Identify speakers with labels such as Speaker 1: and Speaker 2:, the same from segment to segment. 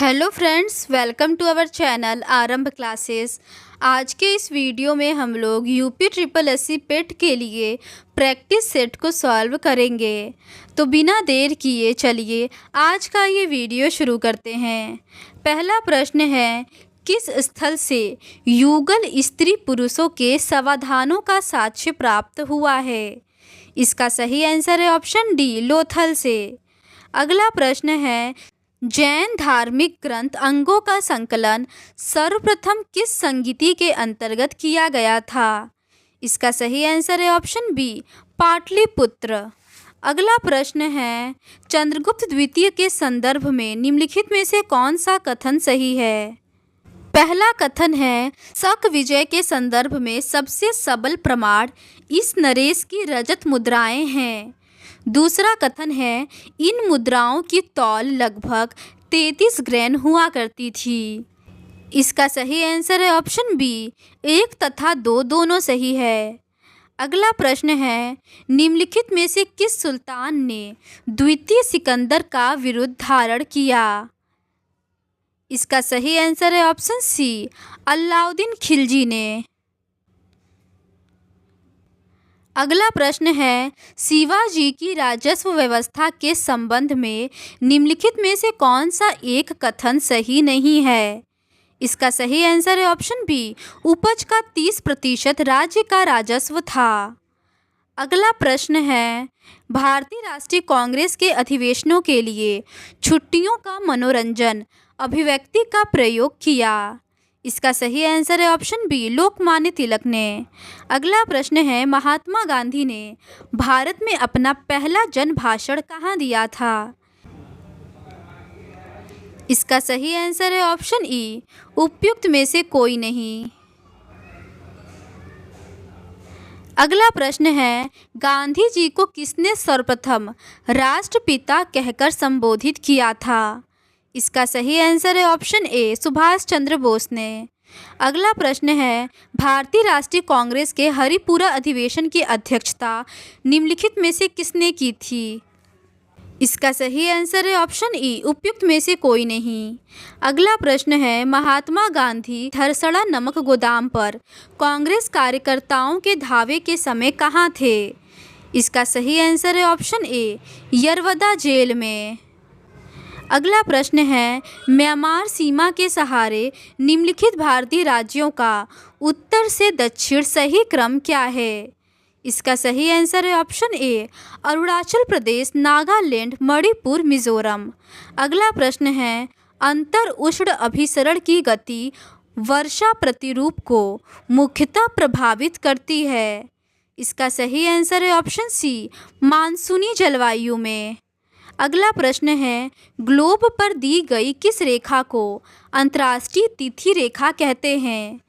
Speaker 1: Hello friends, welcome to our channel Aarambh classes. आज के इस वीडियो में हम लोग यूपी ट्रिपल एससी पेट के लिए प्रैक्टिस सेट को सॉल्व करेंगे। तो बिना देर किए चलिए आज का ये वीडियो शुरू करते हैं। पहला प्रश्न है, किस स्थल से युगल स्त्री पुरुषों के समाधानों का साक्ष्य प्राप्त हुआ है? इसका सही आंसर है ऑप्शन डी, लोथल से। अगला प्रश्न है, जैन धार्मिक ग्रंथ अंगों का संकलन सर्वप्रथम किस संगीति के अंतर्गत किया गया था? इसका सही आंसर है ऑप्शन बी, पाटलिपुत्र। अगला प्रश्न है, चंद्रगुप्त द्वितीय के संदर्भ में निम्नलिखित में से कौन सा कथन सही है? पहला कथन है, शक विजय के संदर्भ में सबसे सबल प्रमाण इस नरेश की रजत मुद्राएं हैं। दूसरा कथन है, इन मुद्राओं की तौल लगभग 33 ग्रैन हुआ करती थी। इसका सही आंसर है ऑप्शन बी, 1 तथा 2 दोनों सही है। अगला प्रश्न है, निम्नलिखित में से किस सुल्तान ने द्वितीय सिकंदर का विरुद्ध धारण किया? इसका सही आंसर है ऑप्शन सी, अलाउद्दीन खिलजी ने। अगला प्रश्न है, शिवाजी की राजस्व व्यवस्था के संबंध में निम्नलिखित में से कौन सा एक कथन सही नहीं है? इसका सही आंसर है ऑप्शन बी, उपज का 30% राज्य का राजस्व था। अगला प्रश्न है, भारतीय राष्ट्रीय कांग्रेस के अधिवेशनों के लिए छुट्टियों का मनोरंजन अभिव्यक्ति का प्रयोग किया। इसका सही आंसर है ऑप्शन बी, लोकमान्य तिलक ने। अगला प्रश्न है, महात्मा गांधी ने भारत में अपना पहला जन भाषण कहाँ दिया था? इसका सही आंसर है ऑप्शन ई, उपयुक्त में से कोई नहीं। अगला प्रश्न है, गांधी जी को किसने सर्वप्रथम राष्ट्रपिता कहकर संबोधित किया था? इसका सही आंसर है ऑप्शन ए, सुभाष चंद्र बोस ने। अगला प्रश्न है, भारतीय राष्ट्रीय कांग्रेस के हरिपुरा अधिवेशन की अध्यक्षता निम्नलिखित में से किसने की थी? इसका सही आंसर है ऑप्शन ई, उपयुक्त में से कोई नहीं। अगला प्रश्न है, महात्मा गांधी धरसड़ा नमक गोदाम पर कांग्रेस कार्यकर्ताओं के धावे के समय कहाँ थे? इसका सही आंसर है ऑप्शन ए, यरवदा जेल में। अगला प्रश्न है, म्यांमार सीमा के सहारे निम्नलिखित भारतीय राज्यों का उत्तर से दक्षिण सही क्रम क्या है? इसका सही आंसर है ऑप्शन ए, अरुणाचल प्रदेश, नागालैंड, मणिपुर, मिजोरम। अगला प्रश्न है, अंतर उष्ण अभिसरण की गति वर्षा प्रतिरूप को मुख्यतः प्रभावित करती है। इसका सही आंसर है ऑप्शन सी, मानसूनी जलवायु में। अगला प्रश्न है, ग्लोब पर दी गई किस रेखा को अंतर्राष्ट्रीय तिथि रेखा कहते हैं?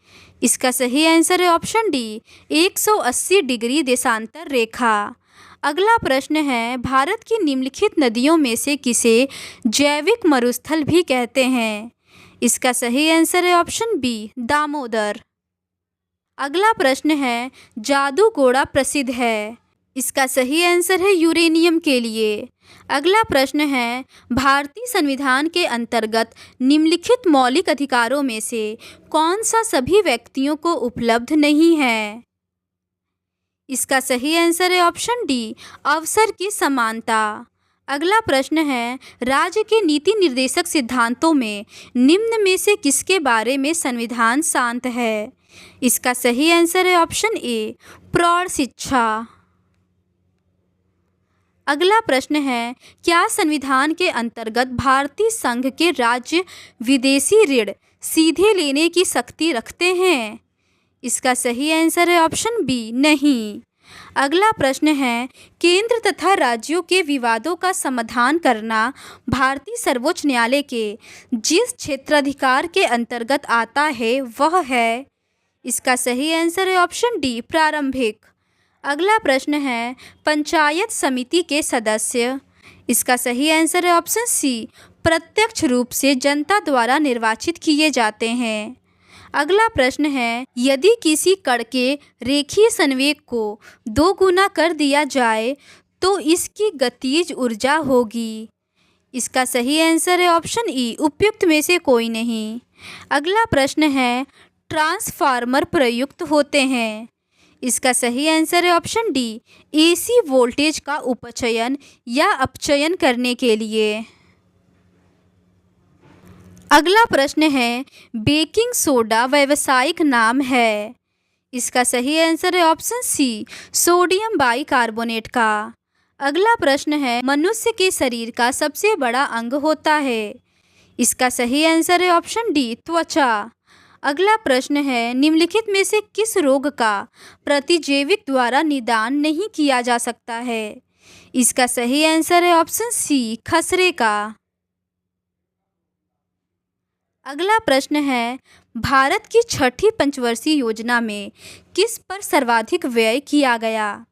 Speaker 1: इसका सही आंसर है ऑप्शन डी, 180 डिग्री देशांतर रेखा। अगला प्रश्न है, भारत की निम्नलिखित नदियों में से किसे जैविक मरुस्थल भी कहते हैं? इसका सही आंसर है ऑप्शन बी, दामोदर। अगला प्रश्न है, जादू घोड़ा प्रसिद्ध है। इसका सही आंसर है यूरेनियम के लिए। अगला प्रश्न है, भारतीय संविधान के अंतर्गत निम्नलिखित मौलिक अधिकारों में से कौन सा सभी व्यक्तियों को उपलब्ध नहीं है? इसका सही आंसर है ऑप्शन डी, अवसर की समानता। अगला प्रश्न है, राज्य के नीति निर्देशक सिद्धांतों में निम्न में से किसके बारे में संविधान शांत है? इसका सही आंसर है ऑप्शन ए, प्रौढ़ शिक्षा। अगला प्रश्न है, क्या संविधान के अंतर्गत भारतीय संघ के राज्य विदेशी ऋण सीधे लेने की शक्ति रखते हैं? इसका सही आंसर है ऑप्शन बी, नहीं। अगला प्रश्न है, केंद्र तथा राज्यों के विवादों का समाधान करना भारतीय सर्वोच्च न्यायालय के जिस क्षेत्राधिकार के अंतर्गत आता है वह है? इसका सही आंसर है ऑप्शन डी, प्रारंभिक। अगला प्रश्न है, पंचायत समिति के सदस्य। इसका सही आंसर है ऑप्शन सी, प्रत्यक्ष रूप से जनता द्वारा निर्वाचित किए जाते हैं। अगला प्रश्न है, यदि किसी कण के रेखीय संवेग को 2 गुना कर दिया जाए तो इसकी गतिज ऊर्जा होगी। इसका सही आंसर है ऑप्शन ई, उपयुक्त में से कोई नहीं। अगला प्रश्न है, ट्रांसफार्मर प्रयुक्त होते हैं। इसका सही आंसर है ऑप्शन डी, एसी वोल्टेज का उपचयन या अपचयन करने के लिए। अगला प्रश्न है, बेकिंग सोडा व्यावसायिक नाम है। इसका सही आंसर है ऑप्शन सी, सोडियम बाइकार्बोनेट का। अगला प्रश्न है, मनुष्य के शरीर का सबसे बड़ा अंग होता है। इसका सही आंसर है ऑप्शन डी, त्वचा। अगला प्रश्न है, निम्नलिखित में से किस रोग का प्रतिजैविक द्वारा निदान नहीं किया जा सकता है। इसका सही आंसर है ऑप्शन सी, खसरे का। अगला प्रश्न है, भारत की छठी पंचवर्षीय योजना में किस पर सर्वाधिक व्यय किया गया।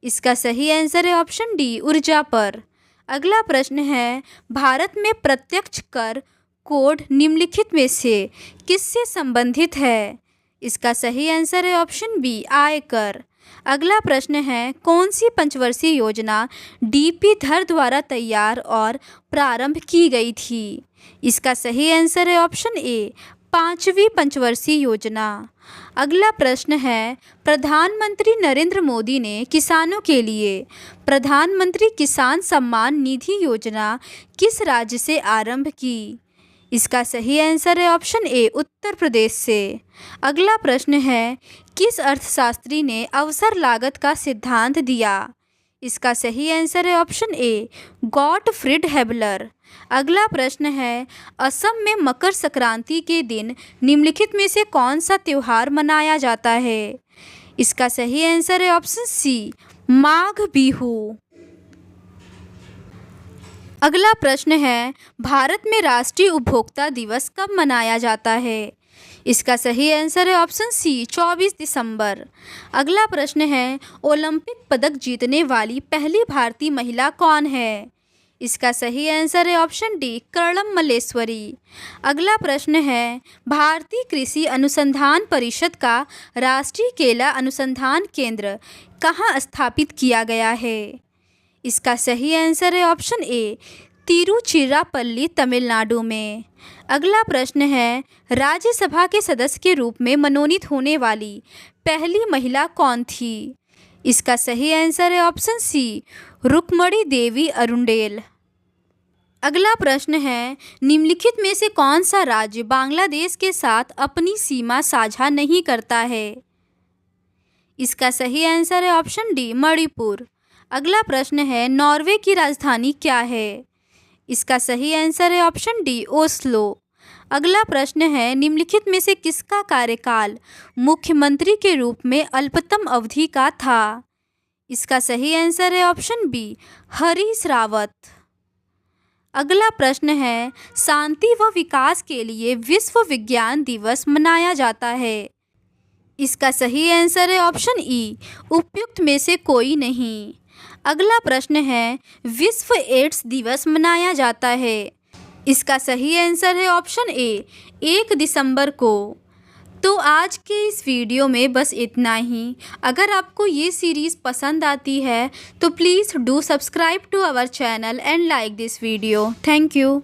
Speaker 1: इसका सही आंसर है ऑप्शन डी, ऊर्जा पर। अगला प्रश्न है, भारत में प्रत्यक्ष कर कोड निम्नलिखित में से किससे संबंधित है। इसका सही आंसर है ऑप्शन बी, आयकर। अगला प्रश्न है, कौन सी पंचवर्षीय योजना डीपी धर द्वारा तैयार और प्रारंभ की गई थी। इसका सही आंसर है ऑप्शन ए, 5वीं पंचवर्षीय योजना। अगला प्रश्न है, प्रधानमंत्री नरेंद्र मोदी ने किसानों के लिए प्रधानमंत्री किसान सम्मान निधि योजना किस राज्य से आरंभ की। इसका सही आंसर है ऑप्शन ए, उत्तर प्रदेश से। अगला प्रश्न है, किस अर्थशास्त्री ने अवसर लागत का सिद्धांत दिया। इसका सही आंसर है ऑप्शन ए, गॉटफ्रीड हेबलर। अगला प्रश्न है, असम में मकर संक्रांति के दिन निम्नलिखित में से कौन सा त्योहार मनाया जाता है। इसका सही आंसर है ऑप्शन सी, माघ बिहू। अगला प्रश्न है, भारत में राष्ट्रीय उपभोक्ता दिवस कब मनाया जाता है। इसका सही आंसर है ऑप्शन सी, 24 दिसंबर। अगला प्रश्न है, ओलंपिक पदक जीतने वाली पहली भारतीय महिला कौन है। इसका सही आंसर है ऑप्शन डी, कर्णम मल्लेश्वरी। अगला प्रश्न है, भारतीय कृषि अनुसंधान परिषद का राष्ट्रीय केला अनुसंधान केंद्र कहाँ स्थापित किया गया है। इसका सही आंसर है ऑप्शन ए, तिरुचिरापल्ली, तमिलनाडु में। अगला प्रश्न है, राज्यसभा के सदस्य के रूप में मनोनीत होने वाली पहली महिला कौन थी। इसका सही आंसर है ऑप्शन सी, रुक्मणी देवी अरुंडेल। अगला प्रश्न है, निम्नलिखित में से कौन सा राज्य बांग्लादेश के साथ अपनी सीमा साझा नहीं करता है। इसका सही आंसर है ऑप्शन डी, मणिपुर। अगला प्रश्न है, नॉर्वे की राजधानी क्या है। इसका सही आंसर है ऑप्शन डी, ओस्लो। अगला प्रश्न है, निम्नलिखित में से किसका कार्यकाल मुख्यमंत्री के रूप में अल्पतम अवधि का था। इसका सही आंसर है ऑप्शन बी, हरीश रावत। अगला प्रश्न है, शांति व विकास के लिए विश्व विज्ञान दिवस मनाया जाता है। इसका सही आंसर है ऑप्शन ई, उपयुक्त में से कोई नहीं। अगला प्रश्न है, विश्व एड्स दिवस मनाया जाता है। इसका सही आंसर है ऑप्शन ए, 1 दिसंबर को। तो आज के इस वीडियो में बस इतना ही। अगर आपको ये सीरीज़ पसंद आती है तो please do subscribe to our channel and like this video. Thank you.